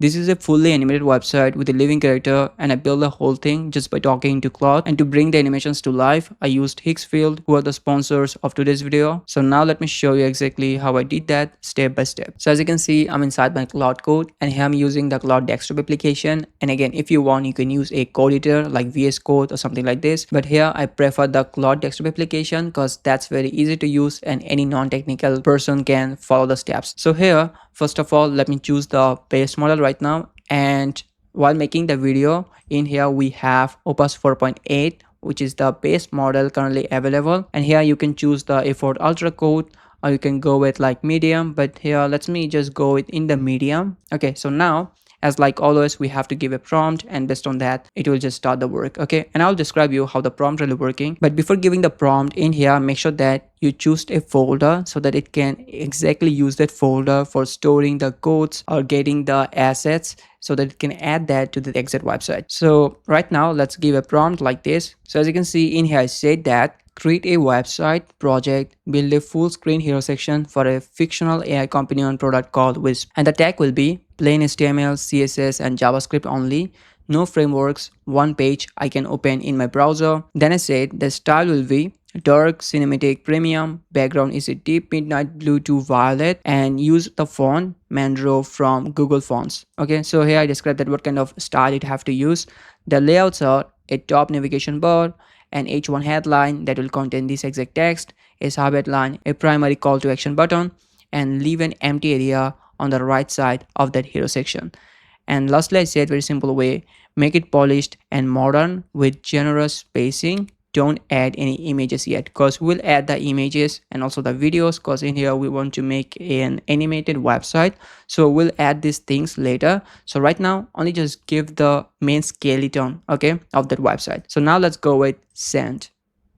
This is a fully animated website with a living character, and I built the whole thing just by talking to Claude. And to bring the animations to life, I used Higgsfield, who are the sponsors of today's video. So now let me show you exactly how I did that step by step. So as you can see, I'm inside my Claude Code, and here I'm using the Claude desktop application. And again, if you want, you can use a code editor like VS Code or something like this. But here I prefer the Claude desktop application because that's very easy to use and any non-technical person can follow the steps. So here, first of all, let me choose the base model right now. And while making the video, in here we have Opus 4.8, which is the base model currently available. And here you can choose the A4 Ultra code, or you can go with like medium, but here let's me just go with in the medium. Okay, so now as like always, we have to give a prompt, and based on that it will just start the work. Okay, and I'll describe you how the prompt really working. But before giving the prompt, in here make sure that you choose a folder so that it can exactly use that folder for storing the codes or getting the assets, so that it can add that to the exact website. So right now let's give a prompt like this. So as you can see in here, I said that create a website project, build a full screen hero section for a fictional AI companion product called Wisp. And the tag will be plain HTML, CSS, and JavaScript only. No frameworks, one page I can open in my browser. Then I said the style will be dark, cinematic, premium. Background is a deep midnight blue to violet, and use the font Mandro from Google Fonts. Okay, so here I described that what kind of style it have to use. The layouts are a top navigation bar, an H1 headline that will contain this exact text, a subheadline, a primary call to action button, and leave an empty area on the right side of that hero section. And lastly, I said very simple way, make it polished and modern with generous spacing. Don't add any images yet, because we'll add the images and also the videos, because in here we want to make an animated website, so we'll add these things later. So right now only just give the main skeleton, okay, of that website. So now let's go with send,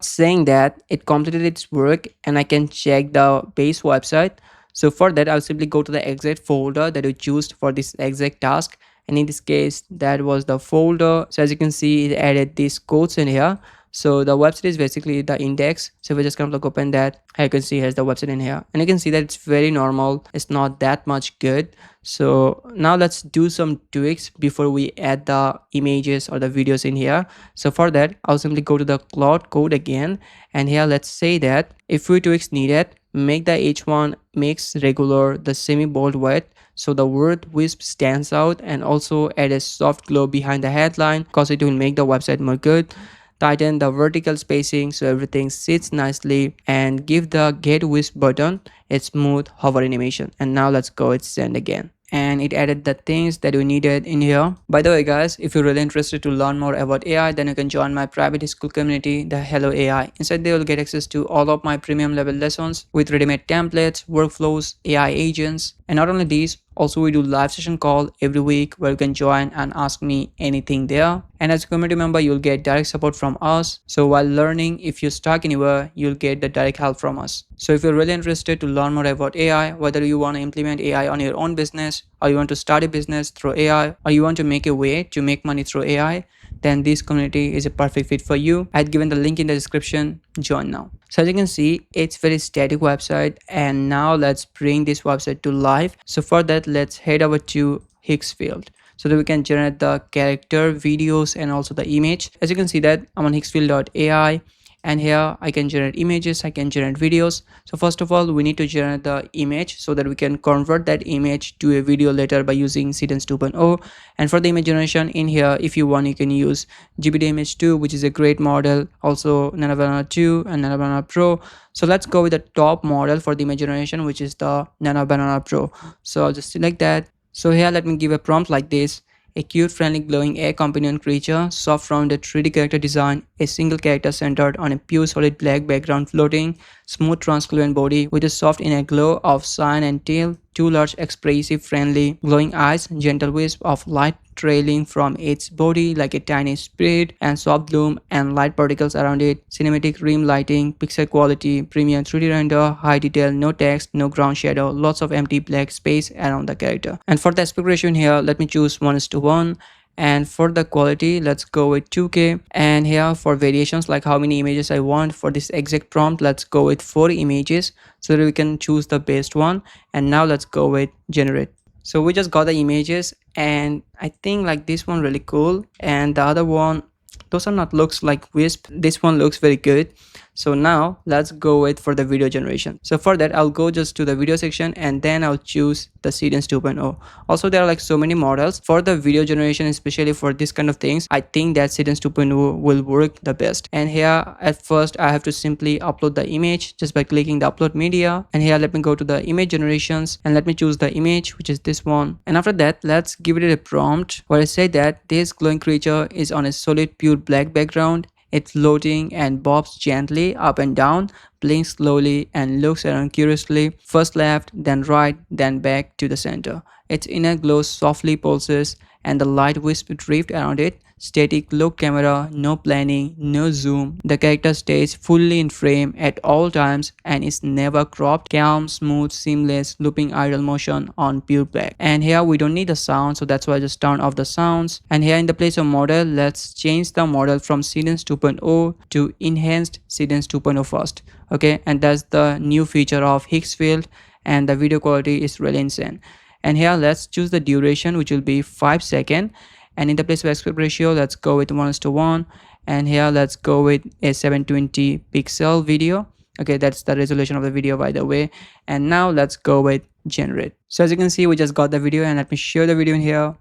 saying that it completed its work and I can check the base website. So for that, I'll simply go to the exact folder that we choose for this exact task, and in this case that was the folder. So as you can see, it added these codes in here. So the website is basically the index. So if we just kind of like open that, you can see here's the website in here, and you can see that it's very normal, it's not that much good. So now let's do some tweaks before we add the images or the videos in here. So for that, I'll simply go to the Claude code again, and here let's say that if few tweaks needed, make the H1 mix regular, the semi bold white, so the word Wisp stands out, and also add a soft glow behind the headline because it will make the website more good. Tighten the vertical spacing so everything sits nicely, and give the get Wisp button a smooth hover animation. And now let's go and send again, and it added the things that we needed in here. By the way guys, if you're really interested to learn more about AI, then you can join my private school community, the Hello AI. Inside there you'll get access to all of my premium level lessons with ready-made templates, workflows, AI agents. And not only these, also we do live session call every week where you can join and ask me anything there. And as a community member, you'll get direct support from us. So while learning, if you're stuck anywhere, you'll get the direct help from us. So if you're really interested to learn more about AI, whether you want to implement AI on your own business, or you want to start a business through AI, or you want to make a way to make money through AI, then this community is a perfect fit for you. I had given the link in the description. Join now. So as you can see, it's very static website, and now let's bring this website to life. So for that, let's head over to Higgsfield so that we can generate the character, videos, and also the image. As you can see that I'm on Higgsfield.ai, and here I can generate images, I can generate videos. So first of all, we need to generate the image so that we can convert that image to a video later by using Seedance 2.0. And for the image generation, in here, if you want, you can use GPT Image 2, which is a great model, also Nano Banana 2 and Nano Banana Pro. So let's go with the top model for the image generation, which is the Nano Banana Pro. So I'll just select that. So here let me give a prompt like this: a cute, friendly, glowing air companion creature, soft rounded 3D character design, a single character centered on a pure solid black background floating, smooth translucent body with a soft inner glow of cyan and teal, two large expressive friendly glowing eyes, gentle wisp of light trailing from its body like a tiny spirit, and soft bloom and light particles around it, cinematic rim lighting, pixel quality, premium 3D render, high detail, no text, no ground shadow, lots of empty black space around the character. And for the aspect ratio here, let me choose 1:1. And for the quality, let's go with 2K. And here for variations, like how many images I want for this exact prompt, let's go with 4 images so that we can choose the best one. And now let's go with generate. So we just got the images, and I think like this one really cool, and the other one, those are not looks like wisp. This one looks very good. So now let's go with for the video generation. So for that, I'll go just to the video section, and then I'll choose the Seedance 2.0. Also, there are like so many models for the video generation, especially for this kind of things. I think that Seedance 2.0 will work the best. And here at first I have to simply upload the image just by clicking the upload media, and here let me go to the image generations, and let me choose the image, which is this one. And after that, let's give it a prompt where I say that this glowing creature is on a solid pure black background. It's floating and bobs gently up and down, blinks slowly and looks around curiously, first left, then right, then back to the center. Its inner glow softly pulses, and the light wisp drift around it. Static look camera, no planning, no zoom. The character stays fully in frame at all times and is never cropped. Calm, smooth, seamless, looping idle motion on pure black. And here we don't need the sound, so that's why I just turn off the sounds. And here in the place of model, let's change the model from Seedance 2.0 to enhanced Seedance 2.0 first. Okay, and that's the new feature of Higgsfield, and the video quality is really insane. And here let's choose the duration, which will be 5 seconds, and in the place of aspect ratio, let's go with 1:1, and here let's go with a 720 pixel video. Okay, that's the resolution of the video, by the way. And now let's go with generate. So as you can see, we just got the video, and let me share the video in here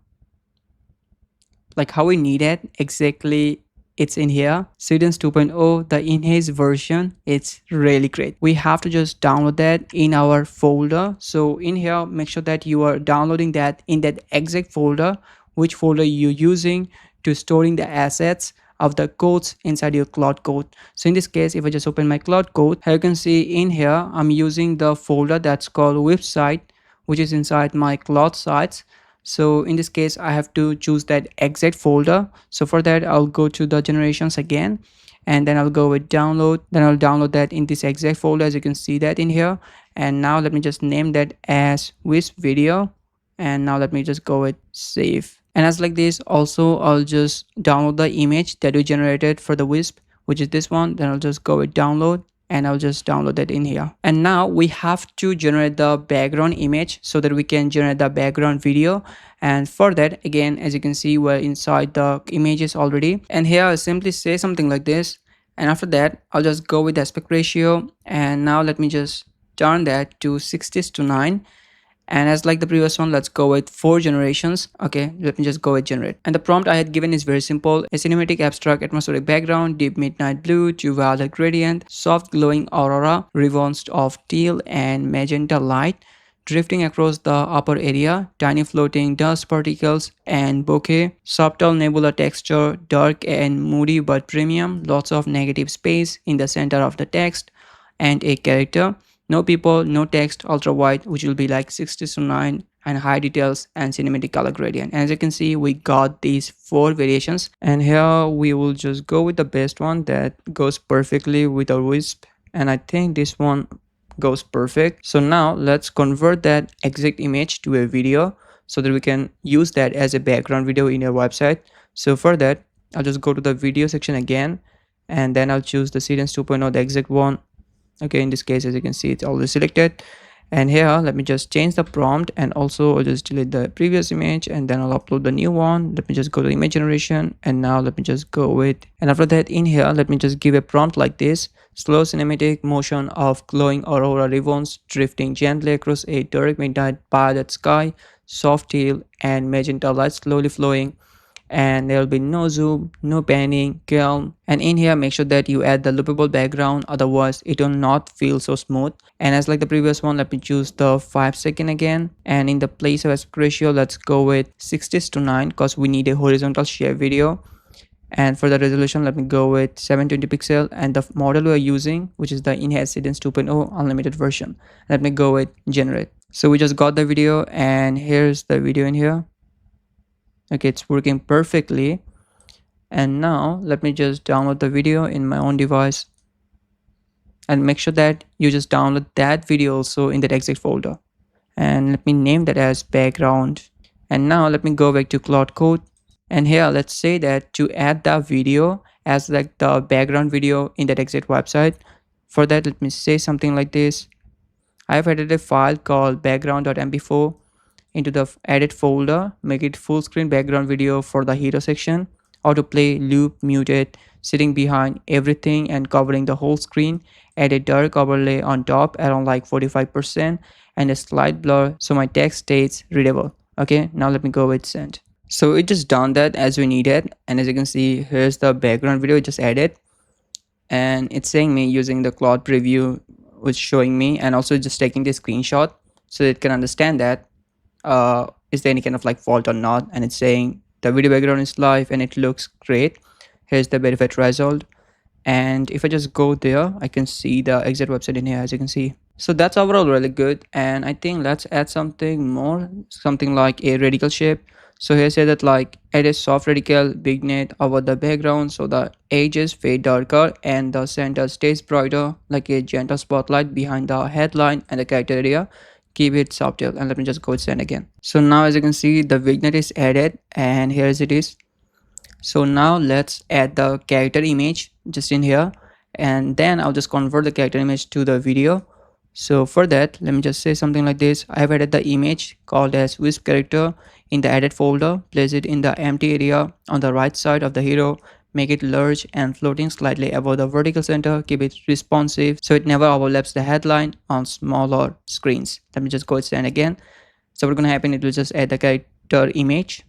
like how we need it exactly. It's in here, Seedance 2.0, the enhanced version. It's really great. We have to just download that in our folder. So in here, make sure that you are downloading that in that exact folder, which folder you're using to storing the assets of the codes inside your Claude code. So in this case, if I just open my Claude code, you can see in here I'm using the folder that's called website, which is inside my Claude sites. So in this case, I have to choose that exact folder. So for that, I'll go to the generations again, and then I'll go with download. Then I'll download that in this exact folder, as you can see that in here. And now let me just name that as wisp video, and now let me just go with save. And as like this, also I'll just download the image that we generated for the wisp, which is this one. Then I'll just go with download, and I'll just download that in here. And now we have to generate the background image so that we can generate the background video. And for that, again, as you can see, we're inside the images already. And here I'll simply say something like this, and after that I'll just go with the aspect ratio, and now let me just turn that to 60:9. And as like the previous one, let's go with 4 generations. Okay, let me just go with generate. And the prompt I had given is very simple: a cinematic abstract atmospheric background, deep midnight blue to violet gradient, soft glowing aurora, ribbons of teal and magenta light drifting across the upper area, tiny floating dust particles and bokeh, subtle nebula texture, dark and moody but premium, lots of negative space in the center of the text, and a character. No people, no text, ultra wide, which will be like 60:9, and high details and cinematic color gradient. And as you can see, we got these 4 variations, and here we will just go with the best one that goes perfectly with our wisp, and I think this one goes perfect. So now let's convert that exact image to a video so that we can use that as a background video in your website. So for that, I'll just go to the video section again, and then I'll choose the Seedance 2.0, the exact one. Okay, in this case, as you can see, it's already selected. And here, let me just change the prompt, and also I'll just delete the previous image, and then I'll upload the new one. Let me just go to image generation, and now let me just go with, and after that in here, let me just give a prompt like this: slow cinematic motion of glowing aurora ribbons drifting gently across a dark midnight violet sky, soft teal and magenta light slowly flowing, and there will be no zoom, no panning, calm. And in here, make sure that you add the loopable background, otherwise it will not feel so smooth. And as like the previous one, let me choose the 5 second again, and in the place of aspect ratio, let's go with 60:9 because we need a horizontal share video. And for the resolution, let me go with 720 pixel, and the model we are using, which is the enhanced Seedance 2.0 unlimited version. Let me go with generate. So we just got the video, and here's the video in here. Okay, it's working perfectly. And now let me just download the video in my own device, and make sure that you just download that video also in that exact folder, and let me name that as background. And now let me go back to Claude Code, and here let's say that to add the video as like the background video in that exact website. For that, let me say something like this: I have added a file called background.mp4. into the edit folder, make it full screen background video for the hero section, autoplay, loop, muted, sitting behind everything and covering the whole screen, add a dark overlay on top around like 45% and a slight blur so my text stays readable. Okay, now let me go with send. So it just done that as we needed, and as you can see, here's the background video it just added, and it's saying me using the Claude preview was showing me, and also just taking the screenshot so it can understand that is there any kind of like fault or not, and it's saying the video background is live and it looks great. Here's the verified result, and if I just go there I can see the exact website in here, as you can see. So that's overall really good, and I think let's add something more, something like a radical shape. So here say that like add a soft radical vignette over the background so the edges fade darker and the center stays brighter, like a gentle spotlight behind the headline and the character area. Keep it subtle, and let me just go send again. So now as you can see the vignette is added, and here it is. So now let's add the character image just in here, and then I'll just convert the character image to the video. So for that, let me just say something like this. I have added the image called as wisp character in the edit folder, place it in the empty area on the right side of the hero, make it large and floating slightly above the vertical center, keep it responsive so it never overlaps the headline on smaller screens. Let me just go send again. So what's gonna happen, it will just add the character image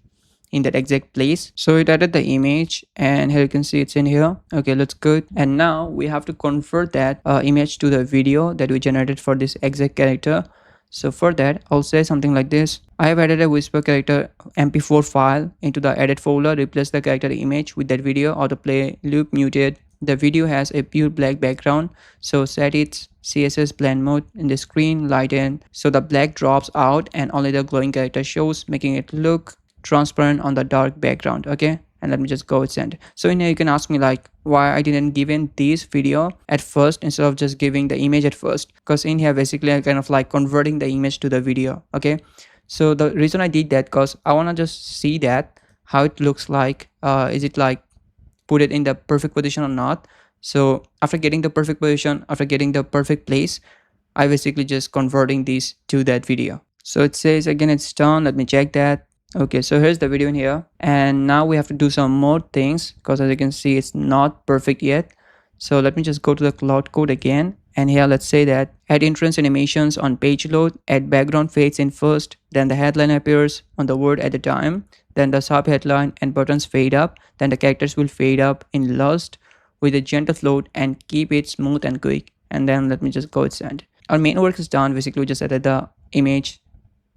in that exact place. So it added the image, and here you can see it's in here. Okay, that's good. And now we have to convert that image to the video that we generated for this exact character. So for that, I'll say something like this. I have added a whisper character mp4 file into the edit folder, replace the character image with that video, autoplay, loop, muted. The video has a pure black background, so set its CSS blend mode in the screen, lighten so the black drops out and only the glowing character shows, making it look transparent on the dark background. Okay, and let me just go with send. So in here you can ask me like why I didn't give in this video at first instead of just giving the image at first, because in here basically I kind of like converting the image to the video. Okay, so the reason I did that because I want to just see that how it looks like, is it like put it in the perfect position or not. So after getting the perfect position, after getting the perfect place, I basically just converting this to that video. So it says again it's done. Let me check that. Okay, so here's the video in here, and now we have to do some more things because as you can see it's not perfect yet. So let me just go to the Claude code again, and here let's say that add entrance animations on page load, add background fades in first, then the headline appears on the word at the time, then the sub headline and buttons fade up, then the characters will fade up in last with a gentle float and keep it smooth and quick. And then let me just go send. Our main work is done. Basically we just added the image,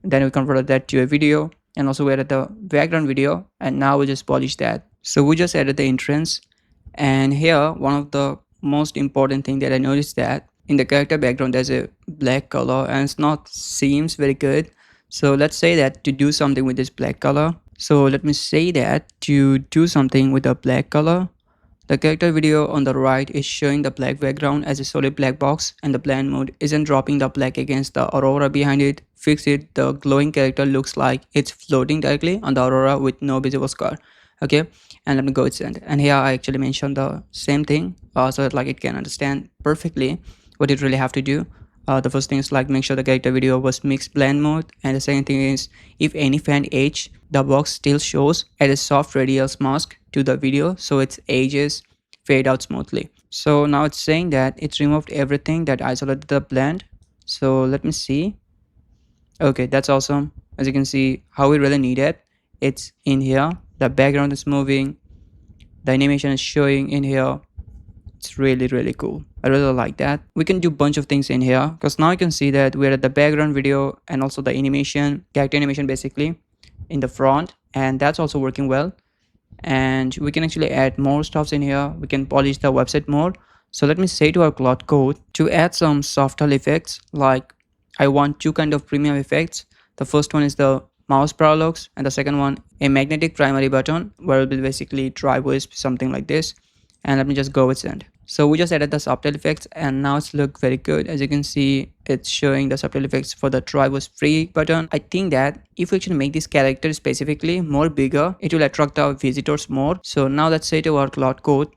then we converted that to a video, and also we added the background video, and now we just polish that. So we just added the entrance, and here one of the most important thing that I noticed that in the character background there's a black color and it's not seems very good. So let's say that to do something with this black color. So let me say that to do something with the black color, the character video on the right is showing the black background as a solid black box, and the blend mode isn't dropping the black against the aurora behind it. Fix it, the glowing character looks like it's floating directly on the aurora with no visible scar. Okay, and let me go send. And here I actually mentioned the same thing so that like it can understand perfectly what it really have to do. The first thing is like make sure the character video was mixed blend mode, and the second thing is if any fan edge the box still shows, add a soft radial mask to the video so its edges fade out smoothly. So now it's saying that it's removed everything that isolated the blend. So let me see. Okay, that's awesome. As you can see how we really need it, it's in here, the background is moving, the animation is showing in here. It's really cool. I really like that. We can do a bunch of things in here because now you can see that we're at the background video and also the animation, character animation basically in the front, and that's also working well. And we can actually add more stuffs in here. We can polish the website more. So let me say to our Claude code to add some softer effects. Like I want two kind of premium effects. The first one is the mouse parallax, and the second one a magnetic primary button where it will basically drive wisp, something like this. And let me just go with send. So we just added the subtle effects, and now it's look very good. As you can see, it's showing the subtle effects for the drive was free button. I think that if we actually make this character specifically more bigger, it will attract the visitors more. So now let's say to our Claude code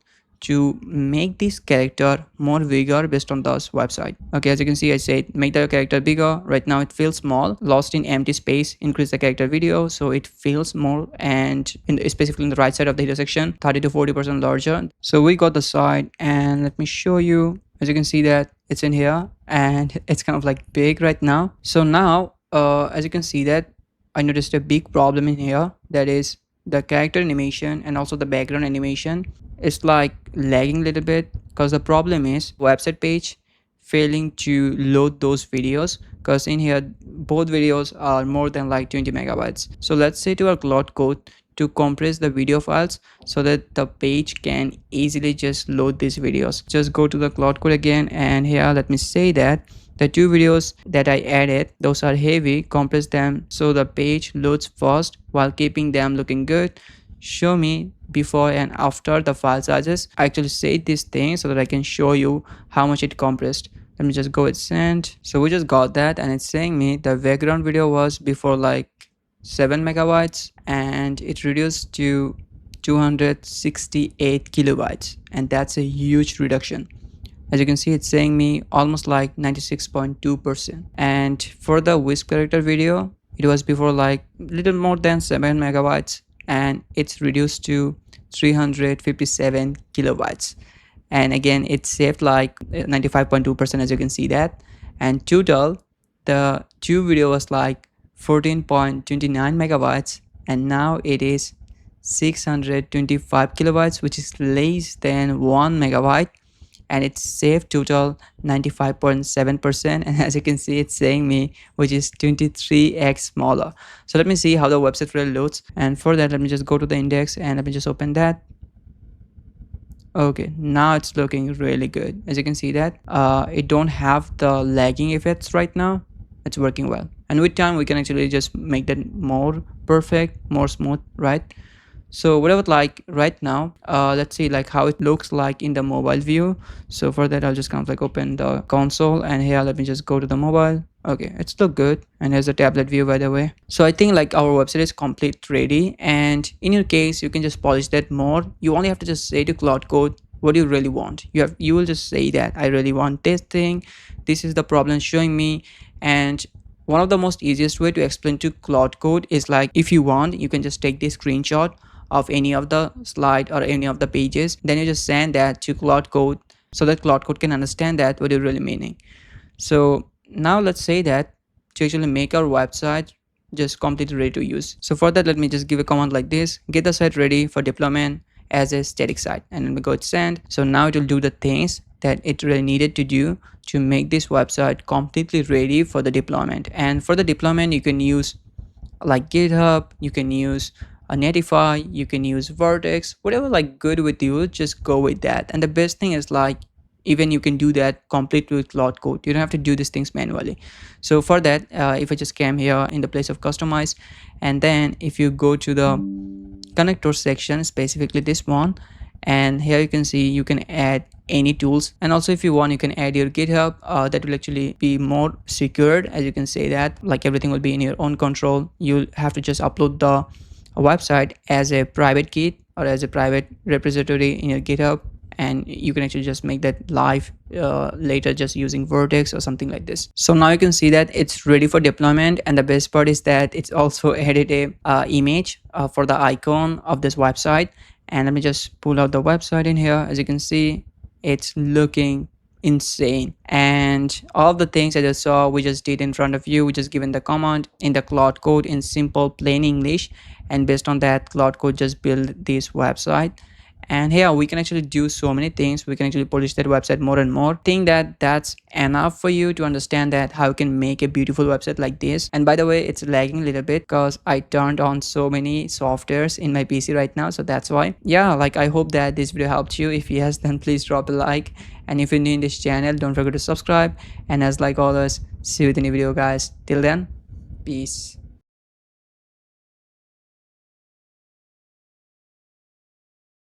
to make this character more bigger based on this website. Okay, as you can see, I said make the character bigger. Right now it feels small, lost in empty space. Increase the character video so it feels more, and specifically in the right side of the header section, 30 to 40% larger. So we got the side, and let me show you. As you can see that it's in here and it's kind of like big right now. So now as you can see that I noticed a big problem in here, that is the character animation and also the background animation is like lagging a little bit, because the problem is website page failing to load those videos, because in here both videos are more than like 20 megabytes. So let's say to our Claude code to compress the video files so that the page can easily just load these videos. Just go to the Claude code again, and here let me say that the two videos that I added, those are heavy, compress them so the page loads fast while keeping them looking good. Show me before and after the file sizes. I actually said this thing so that I can show you how much it compressed. Let me just go with send. So we just got that, and it's saying me the background video was before like 7 megabytes and it reduced to 268 kilobytes, and that's a huge reduction. As you can see, it's saying me almost like 96.2%. And for the wisp character video, it was before like little more than 7 megabytes and it's reduced to 357 kilobytes. And again, it saved like 95.2%, as you can see that. And total, the two video was like 14.29 megabytes, and now it is 625 kilobytes, which is less than 1 megabyte, and it's saved total 95.7%. and as you can see, it's saying me which is 23x smaller. So let me see how the website really loads, and for that let me just go to the index and let me just open that. Okay, now it's looking really good. As you can see that it don't have the lagging effects right now. It's working well, and with time we can actually just make that more perfect, more smooth, right? So what I would like right now, let's see like how it looks like in the mobile view. So for that I'll just kind of like open the console, and here let me just go to the mobile. Okay, it's look good, and here's the tablet view, by the way. So I think like our website is complete ready, and in your case you can just polish that more. You only have to just say to Claude code what you really want. You will just say that I really want this thing, this is the problem showing me. And one of the most easiest way to explain to Claude code is like, if you want, you can just take this screenshot of any of the slide or any of the pages, then you just send that to Claude code so that Claude code can understand that what you're really meaning. So now let's say that to actually make our website just completely ready to use. So for that, let me just give a command like this: get the site ready for deployment as a static site, and then we go to send. So now it will do the things that it really needed to do to make this website completely ready for the deployment. And for the deployment, you can use like GitHub, you can use a Netlify, you can use Vertex, whatever like good with you, just go with that. And the best thing is like, even you can do that completely with Claude code. You don't have to do these things manually. So for that, if I just came here in the place of customize, and then if you go to the connector section, specifically this one, and here you can see you can add any tools, and also if you want you can add your GitHub. That will actually be more secured, as you can say that like everything will be in your own control. You'll have to just upload the website as a private key or as a private repository in your GitHub, and you can actually just make that live later just using Vertex or something like this. So now you can see that it's ready for deployment, and the best part is that it's also added a image for the icon of this website. And let me just pull out the website in here. As you can see, it's looking insane, and all the things I just saw we just did in front of you. We just given the command in the Claude code in simple plain English, and based on that Claude code just build this website. And here we can actually do so many things. We can actually polish that website more and more. Think that that's enough for you to understand that how you can make a beautiful website like this. And by the way, it's lagging a little bit because I turned on so many softwares in my PC right now, so that's why. Yeah, like I hope that this video helped you. If yes, then please drop a like, and if you're new in this channel, don't forget to subscribe. And as like always, see you with a new video, guys. Till then, peace.